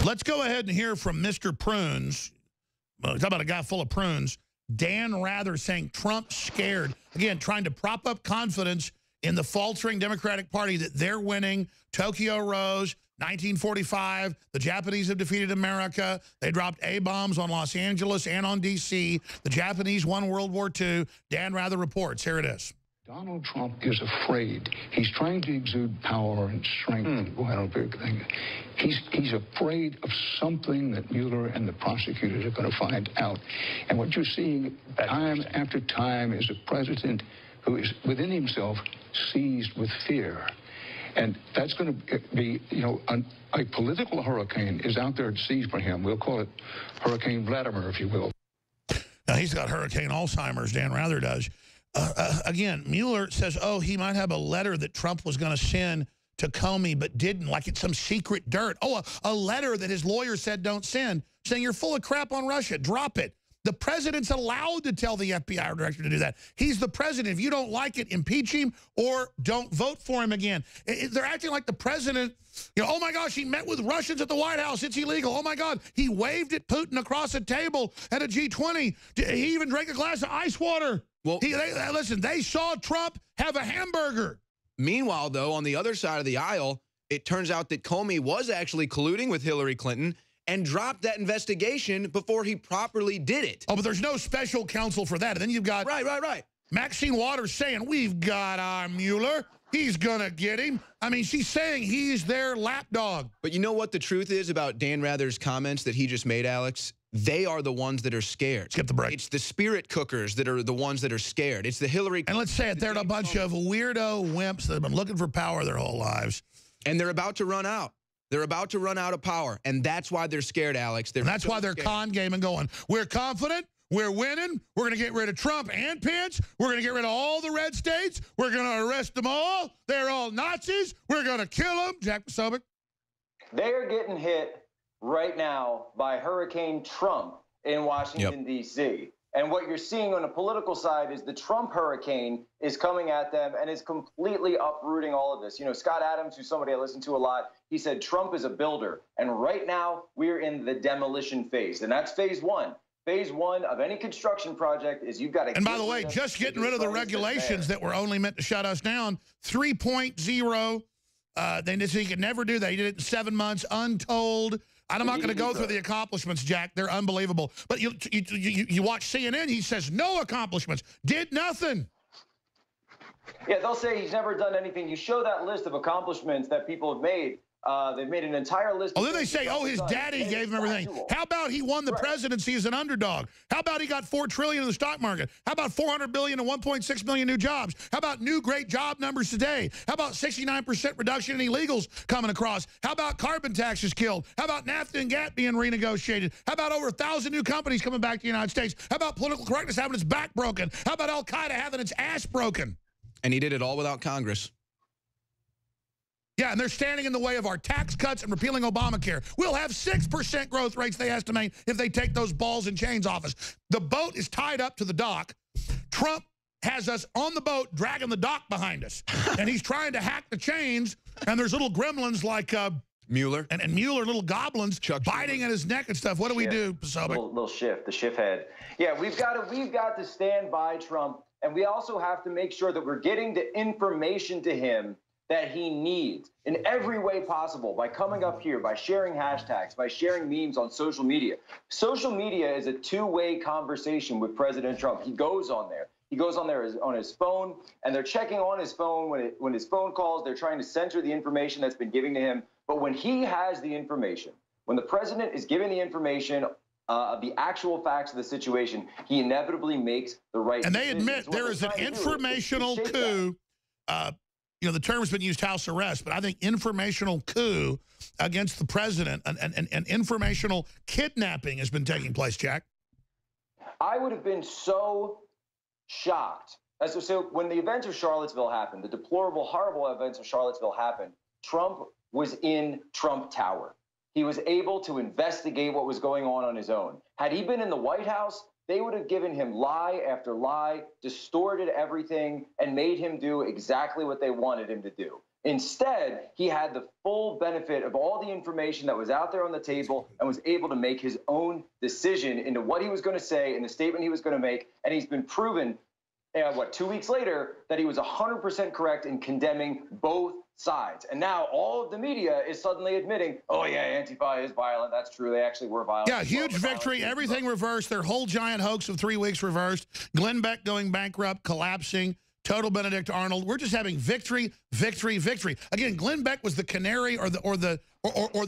Let's go ahead and hear from Mr. Prunes. Talk about a guy full of prunes. Dan Rather saying Trump's scared. Again, trying to prop up confidence in the faltering Democratic Party that they're winning. Tokyo rose, 1945. The Japanese have defeated America. They dropped A-bombs on Los Angeles and on D.C. The Japanese won World War II. Dan Rather reports. Here it is. Donald Trump is afraid. He's trying to exude power and strength. I don't think he's afraid of something that Mueller and the prosecutors are going to find out. And what you're seeing time after time is a president who is within himself seized with fear. And that's going to be, you know, a political hurricane is out there to seize for him. We'll call it Hurricane Vladimir, if you will. Now, he's got Hurricane Alzheimer's, Dan Rather does. Again, Mueller says, oh, he might have a letter that Trump was going to send to Comey but didn't, like it's some secret dirt. Oh, a letter that his lawyer said don't send, saying you're full of crap on Russia. Drop it. The president's allowed to tell the FBI director to do that. He's the president. If you don't like it, impeach him or don't vote for him again. They're acting like the president, you know, oh, my gosh, he met with Russians at the White House. It's illegal. Oh, my God, he waved at Putin across a table at a G20. He even drank a glass of ice water. Well, listen, they saw Trump have a hamburger. Meanwhile, though, on the other side of the aisle, it turns out that Comey was actually colluding with Hillary Clinton and dropped that investigation before he properly did it. Oh, but there's no special counsel for that. And then you've got right. Maxine Waters saying, we've got our Mueller. He's going to get him. I mean, she's saying he's their lapdog. But you know what the truth is about Dan Rather's comments that he just made, Alex? They are the ones that are scared. Skip the break. It's the spirit cookers that are the ones that are scared. It's the Hillary. And let's say it, they're a bunch of weirdo wimps that have been looking for power their whole lives. And they're about to run out. They're about to run out of power. And that's why they're scared, Alex. And that's why they're con gaming going, we're confident, we're winning, we're going to get rid of Trump and Pence, we're going to get rid of all the red states, we're going to arrest them all, they're all Nazis, we're going to kill them. Jack Posobiec. They are getting hit right now by Hurricane Trump in Washington, D.C. And what you're seeing on the political side is the Trump hurricane is coming at them and is completely uprooting all of this. You know, Scott Adams, who's somebody I listen to a lot, he said Trump is a builder. And right now, we're in the demolition phase. And that's phase one. Phase one of any construction project is you've got to... And by the way, just getting rid of the regulations that were only meant to shut us down, 3.0, they said he could never do that. He did it in 7 months, untold. I'm not going to go through the accomplishments, Jack. They're unbelievable. But you watch CNN, he says no accomplishments, did nothing. Yeah, they'll say he's never done anything. You show that list of accomplishments that people have made. They've made an entire list. Oh, then they say, oh, his daddy gave him everything. How about he won the presidency as an underdog? How about he got $4 trillion in the stock market? How about $400 billion and 1.6 million new jobs? How about new great job numbers today? How about 69% reduction in illegals coming across? How about carbon taxes killed? How about NAFTA and GATT being renegotiated? How about over 1,000 new companies coming back to the United States? How about political correctness having its back broken? How about Al-Qaeda having its ass broken? And he did it all without Congress. Yeah, and they're standing in the way of our tax cuts and repealing Obamacare. We'll have 6% growth rates, they estimate, if they take those balls and chains off us. The boat is tied up to the dock. Trump has us on the boat dragging the dock behind us. And he's trying to hack the chains, and there's little gremlins like... Mueller. And Mueller, little goblins, biting at his neck and stuff. What do we do, Posobiec? Little shift, the shift head. Yeah, we've got to stand by Trump, and we also have to make sure that we're getting the information to him that he needs in every way possible, by coming up here, by sharing hashtags, by sharing memes on social media. Social media is a two-way conversation with President Trump. He goes on there. He goes on there on his phone, and they're checking on his phone. When his phone calls, they're trying to censor the information that's been given to him. But when he has the information, when the president is giving the information of the actual facts of the situation, he inevitably makes the right decision. And they admit there is an informational coup. You know, the term has been used, house arrest, but I think informational coup against the president and informational kidnapping has been taking place, Jack. I would have been so shocked. So when the events of Charlottesville happened, the deplorable, horrible events of Charlottesville happened, Trump was in Trump Tower. He was able to investigate what was going on his own. Had he been in the White House, they would have given him lie after lie, distorted everything, and made him do exactly what they wanted him to do. Instead, he had the full benefit of all the information that was out there on the table and was able to make his own decision into what he was going to say and the statement he was going to make. And he's been proven, 2 weeks later, that he was 100% correct in condemning both sides. And now all of the media is suddenly admitting, oh, yeah, Antifa is violent. That's true. They actually were violent. Yeah, huge victory. Everything reversed. Their whole giant hoax of 3 weeks reversed. Glenn Beck going bankrupt, collapsing. Total Benedict Arnold. We're just having victory, victory, victory. Again, Glenn Beck was the canary or the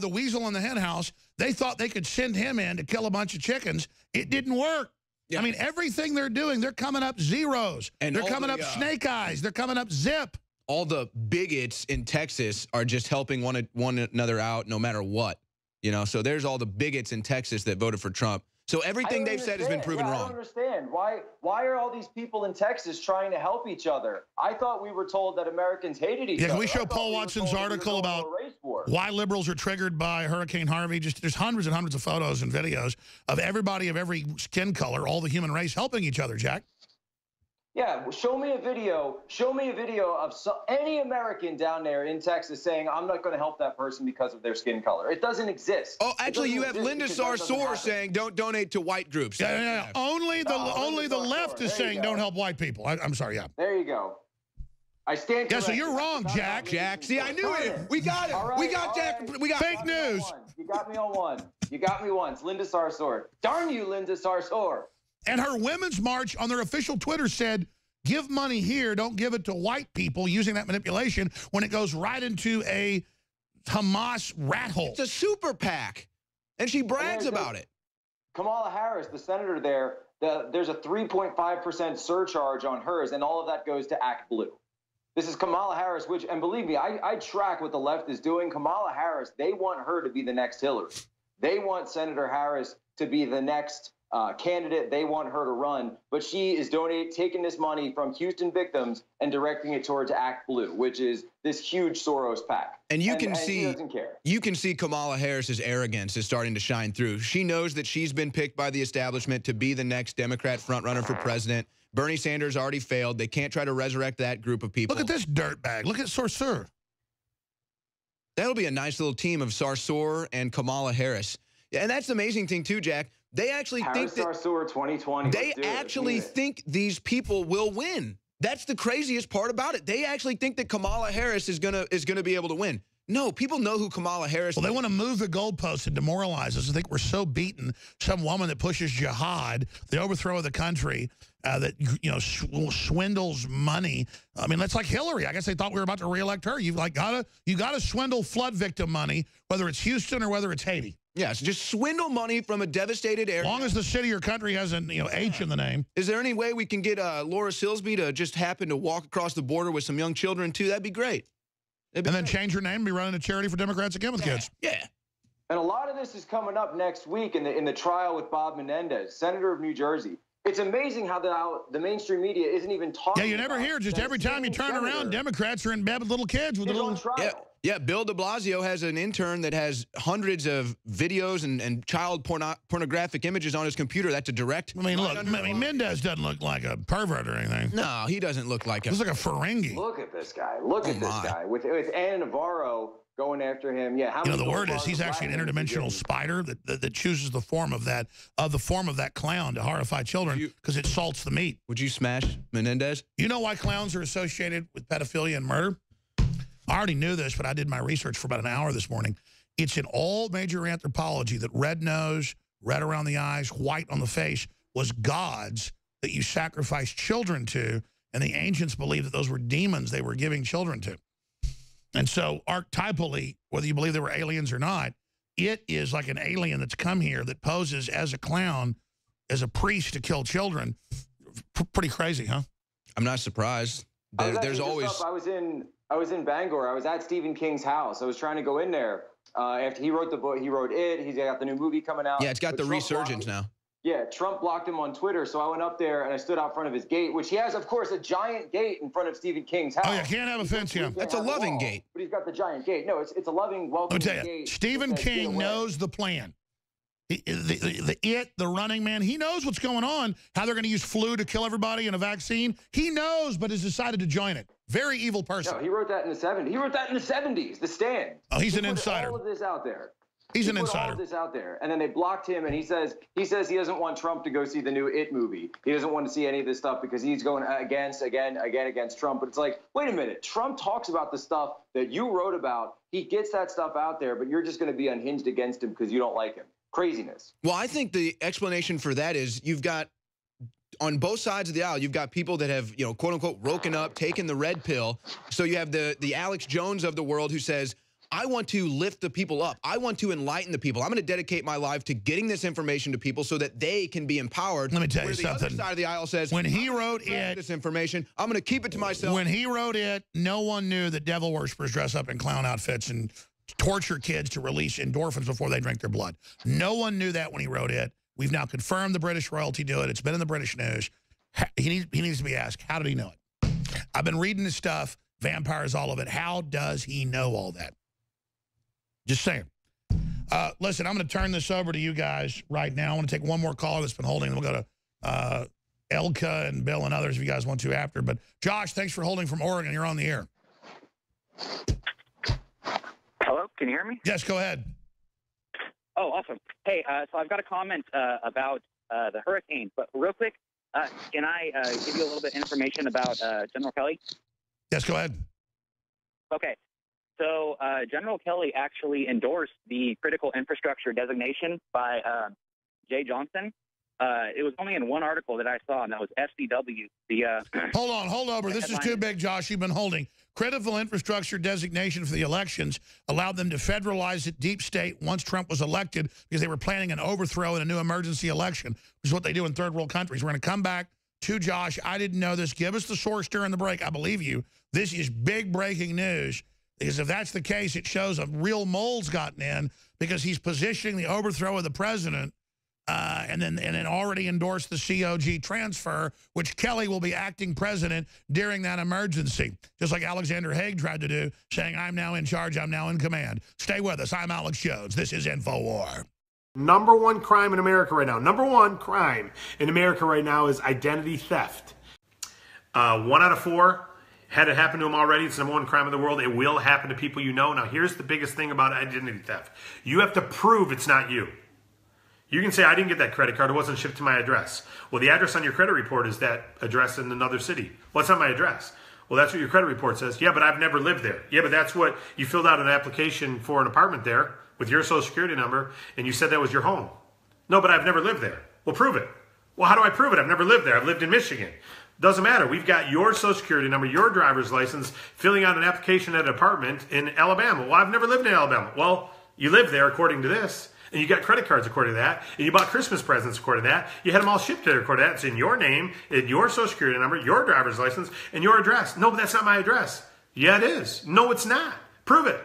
weasel in the hen house. They thought they could send him in to kill a bunch of chickens. It didn't work. Yeah. I mean, everything they're doing, they're coming up zeros. And they're coming up snake eyes. They're coming up zip. All the bigots in Texas are just helping one another out no matter what. You know, so there's all the bigots in Texas that voted for Trump. So everything they've said has been proven wrong. I don't understand. Why are all these people in Texas trying to help each other? I thought we were told that Americans hated each other. Yeah, can we show Paul Watson's article about why liberals are triggered by Hurricane Harvey? Just there's hundreds and hundreds of photos and videos of everybody of every skin color, all the human race helping each other, Jack. Yeah, show me a video of any American down there in Texas saying, I'm not going to help that person because of their skin color. It doesn't exist. Oh, actually, you have Linda Sarsour saying don't donate to white groups. Yeah. Only the left is saying don't help white people. I'm sorry, yeah. There you go. I stand corrected. Yeah, so you're wrong, Jack. See, I knew it. We got it. Right, we got Jack. Right. We got fake news. You got me on one. You got me once. Linda Sarsour. Darn you, Linda Sarsour. And her women's march on their official Twitter said, give money here, don't give it to white people, using that manipulation when it goes right into a Hamas rat hole. It's a super PAC, and she brags about it. Kamala Harris, the senator there, there's a 3.5% surcharge on hers, and all of that goes to Act Blue. This is Kamala Harris, and believe me, I track what the left is doing. Kamala Harris, they want her to be the next Hillary. They want Senator Harris to be the next candidate. They want her to run, but she is taking this money from Houston victims and directing it towards Act Blue, which is this huge Soros PAC. And you can see, she doesn't care. You can see Kamala Harris's arrogance is starting to shine through. She knows that she's been picked by the establishment to be the next Democrat frontrunner for president. Bernie Sanders already failed. They can't try to resurrect that group of people. Look at this dirtbag. Look at Sarsour. That'll be a nice little team of Sarsour and Kamala Harris. Yeah, and that's the amazing thing too, Jack. They actually think that Sarsour 2020. They actually think these people will win. That's the craziest part about it. They actually think that Kamala Harris is gonna be able to win. No, people know who Kamala Harris is. Well, they want to move the goalposts and demoralize us. I think we're so beaten. Some woman that pushes jihad, the overthrow of the country, that swindles money. I mean, that's like Hillary. I guess they thought we were about to reelect her. You gotta swindle flood victim money, whether it's Houston or whether it's Haiti. Yes, just swindle money from a devastated area. As long as the city or country has an H in the name. Is there any way we can get Laura Silsby to just happen to walk across the border with some young children too? That'd be great. And then change her name and be running a charity for Democrats again with kids. Yeah. And a lot of this is coming up next week in the trial with Bob Menendez, senator of New Jersey. It's amazing how the mainstream media isn't even talking. Yeah, you never hear. Just every time you turn around, Democrats are in bed with little kids with little trial. Yeah, Bill de Blasio has an intern that has hundreds of videos and child pornographic images on his computer. That's a direct. I mean, look, Mendez doesn't look like a pervert or anything. No, he doesn't look like a. Looks like a Ferengi. Look at this guy. Look at this guy with Anna Navarro going after him. Yeah, how the word is he's actually an interdimensional spider that chooses the form of that clown to horrify children because it salts the meat. Would you smash Menendez? You know why clowns are associated with pedophilia and murder? I already knew this, but I did my research for about an hour this morning. It's in all major anthropology that red nose, red around the eyes, white on the face was gods that you sacrificed children to, and the ancients believed that those were demons they were giving children to. And so archetypally, whether you believe they were aliens or not, it is like an alien that's come here that poses as a clown, as a priest to kill children. Pretty crazy, huh? I'm not surprised. There's always... I was in Bangor. I was at Stephen King's house. I was trying to go in there after he wrote the book. He wrote it. He's got the new movie coming out. Yeah, it's got the resurgence now. Yeah, Trump blocked him on Twitter, so I went up there and I stood out front of his gate, which he has, of course, a giant gate in front of Stephen King's house. Oh, yeah, can't have a fence, yeah. That's a loving gate. But he's got the giant gate. No, it's a loving, welcoming gate. I'll tell you, Stephen King knows the plan. The Running Man, he knows what's going on, how they're going to use flu to kill everybody in a vaccine. He knows, but has decided to join it. Very evil person. No, he wrote that in the 70s. He wrote that in the 70s, The Stand. Oh, he's an put insider. all of this out there. He's an put insider. all of this out there, and then they blocked him, and he says he doesn't want Trump to go see the new It movie. He doesn't want to see any of this stuff because he's going against Trump. But it's like, wait a minute. Trump talks about the stuff that you wrote about. He gets that stuff out there, but you're just going to be unhinged against him because you don't like him. Craziness. Well, I think the explanation for that is you've got, on both sides of the aisle, you've got people that have, you know, quote unquote, woken up, taken the red pill. So you have the Alex Jones of the world who says, I want to lift the people up. I want to enlighten the people. I'm going to dedicate my life to getting this information to people so that they can be empowered. Let me tell you something. The other side of the aisle says, when he wrote this information, I'm going to keep it to myself. When he wrote it, no one knew that devil worshippers dress up in clown outfits and torture kids to release endorphins before they drink their blood. No one knew that when he wrote it. We've now confirmed the British royalty do it. It's been in the British news. He needs to be asked, how did he know it? I've been reading this stuff, vampires, all of it. How does he know all that? Just saying. Listen, I'm going to turn this over to you guys right now. I want to take one more call that's been holding. We'll go to Elka and Bill and others if you guys want to after. But Josh, thanks for holding from Oregon. You're on the air. Hello, can you hear me? Yes, go ahead. Oh, awesome. Hey, so I've got a comment about the hurricane, but real quick, can I give you a little bit of information about General Kelly? Yes, go ahead. Okay. So General Kelly actually endorsed the critical infrastructure designation by Jay Johnson. It was only in one article that I saw, and that was SCW. Hold over. This is too big, Josh. You've been holding. Critical infrastructure designation for the elections allowed them to federalize it deep state once Trump was elected because they were planning an overthrow in a new emergency election, which is what they do in third world countries. We're going to come back to Josh. I didn't know this. Give us the source during the break. I believe you. This is big breaking news. Because if that's the case, it shows a real mole's gotten in because he's positioning the overthrow of the president and then already endorsed the COG transfer, which Kelly will be acting president during that emergency. Just like Alexander Haig tried to do, saying, I'm now in charge, I'm now in command. Stay with us. I'm Alex Jones. This is InfoWar. Number one crime in America right now. Number one crime in America right now is identity theft. 1 out of 4. Had it happen to them already, it's the number one crime in the world. It will happen to people you know. Now, here's the biggest thing about identity theft. You have to prove it's not you. You can say, I didn't get that credit card. It wasn't shipped to my address. Well, the address on your credit report is that address in another city. Well, it's not my address. Well, that's what your credit report says. Yeah, but I've never lived there. Yeah, but that's what you filled out an application for an apartment there with your social security number, and you said that was your home. No, but I've never lived there. Well, prove it. Well, how do I prove it? I've never lived there. I've lived in Michigan. Doesn't matter. We've got your social security number, your driver's license, filling out an application at an apartment in Alabama. Well, I've never lived in Alabama. Well, you live there according to this, and you got credit cards according to that, and you bought Christmas presents according to that. You had them all shipped there according to that. It's in your name, in your social security number, your driver's license, and your address. No, but that's not my address. Yeah, it is. No, it's not. Prove it.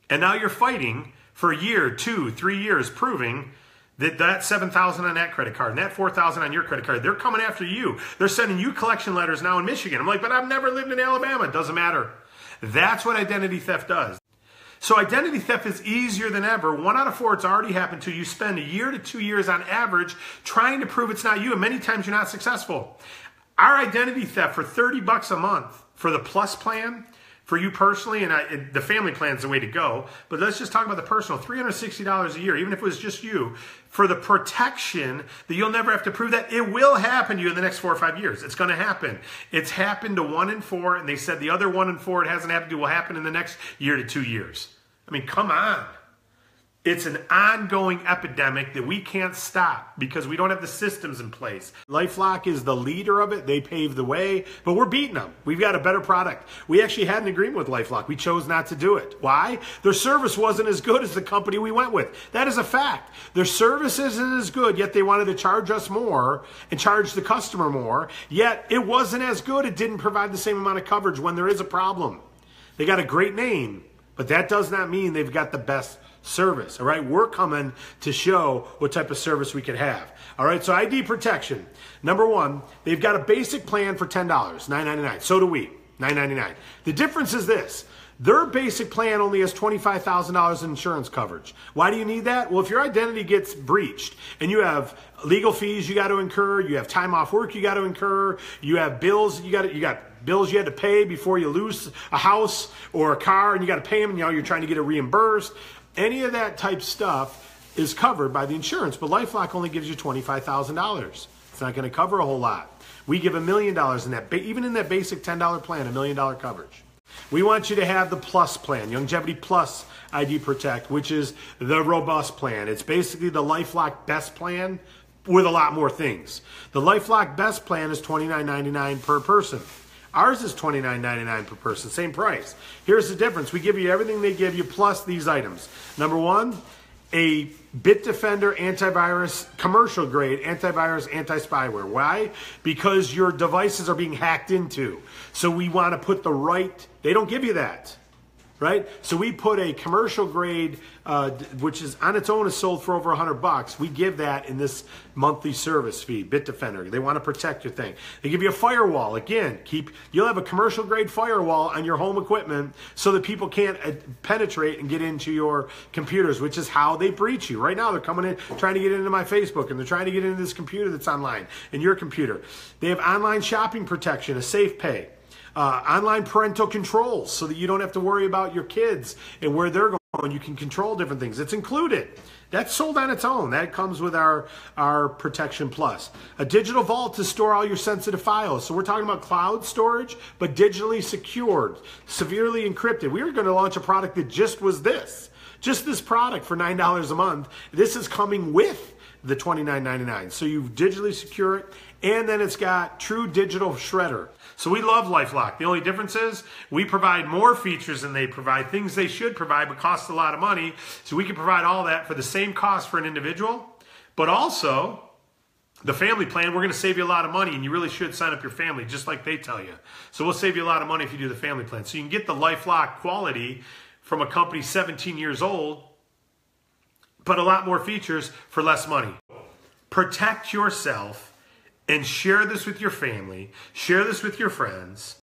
And now you're fighting for a year, 2, 3 years, proving that $7,000 on that credit card and that $4,000 on your credit card, they're coming after you. They're sending you collection letters now in Michigan. I'm like, but I've never lived in Alabama. It doesn't matter. That's what identity theft does. So identity theft is easier than ever. 1 out of 4, it's already happened to you. You spend a year to 2 years on average trying to prove it's not you, and many times you're not successful. Our identity theft for $30 a month for the Plus plan, for you personally, and the family plan is the way to go, but let's just talk about the personal, $360 a year, even if it was just you, for the protection that you'll never have to prove that. It will happen to you in the next 4 or 5 years. It's going to happen. It's happened to 1 in 4, and they said the other 1 in 4 it hasn't happened to will happen in the next year to 2 years. I mean, come on. It's an ongoing epidemic that we can't stop because we don't have the systems in place. LifeLock is the leader of it. They paved the way, but we're beating them. We've got a better product. We actually had an agreement with LifeLock. We chose not to do it. Why? Their service wasn't as good as the company we went with. That is a fact. Their service isn't as good, yet they wanted to charge us more and charge the customer more, yet it wasn't as good. It didn't provide the same amount of coverage when there is a problem. They got a great name, but that does not mean they've got the best service. All right, we're coming to show what type of service we could have. All right, so ID protection. Number 1, they've got a basic plan for $10, $9.99. So do we, $9.99. The difference is this. Their basic plan only has $25,000 in insurance coverage. Why do you need that? Well, if your identity gets breached and you have legal fees you got to incur, you have time off work you got to incur, you have bills you got bills you had to pay before you lose a house or a car, and you got to pay them, and you're trying to get it reimbursed. Any of that type stuff is covered by the insurance, but LifeLock only gives you $25,000. It's not going to cover a whole lot. We give $1 million in that, even in that basic $10 plan, $1 million coverage. We want you to have the Plus plan, Longevity Plus ID Protect, which is the robust plan. It's basically the LifeLock Best plan with a lot more things. The LifeLock Best plan is $29.99 per person. Ours is $29.99 per person, same price. Here's the difference. We give you everything they give you plus these items. Number one, a Bitdefender antivirus, commercial grade antivirus, anti-spyware. Why? Because your devices are being hacked into. So we want to put the right, they don't give you that, right? So we put a commercial grade, which is on its own is sold for over $100. We give that in this monthly service fee, Bitdefender. They want to protect your thing. They give you a firewall. Again, you'll have a commercial grade firewall on your home equipment so that people can't penetrate and get into your computers, which is how they breach you. Right now, they're coming in, trying to get into my Facebook, and they're trying to get into this computer that's online, and your computer. They have online shopping protection, a safe pay. Online parental controls so that you don't have to worry about your kids and where they're going. You can control different things. It's included. That's sold on its own. That comes with our Protection Plus. A digital vault to store all your sensitive files. So we're talking about cloud storage, but digitally secured, severely encrypted. We were going to launch a product that just was this. Just this product for $9 a month. This is coming with the $29.99. So you digitally secure it, and then it's got true digital shredder. So we love LifeLock. The only difference is we provide more features than they provide, things they should provide, but cost a lot of money. So we can provide all that for the same cost for an individual, but also the family plan, we're going to save you a lot of money, and you really should sign up your family just like they tell you. So we'll save you a lot of money if you do the family plan. So you can get the LifeLock quality from a company 17 years old, but a lot more features for less money. Protect yourself and share this with your family, share this with your friends,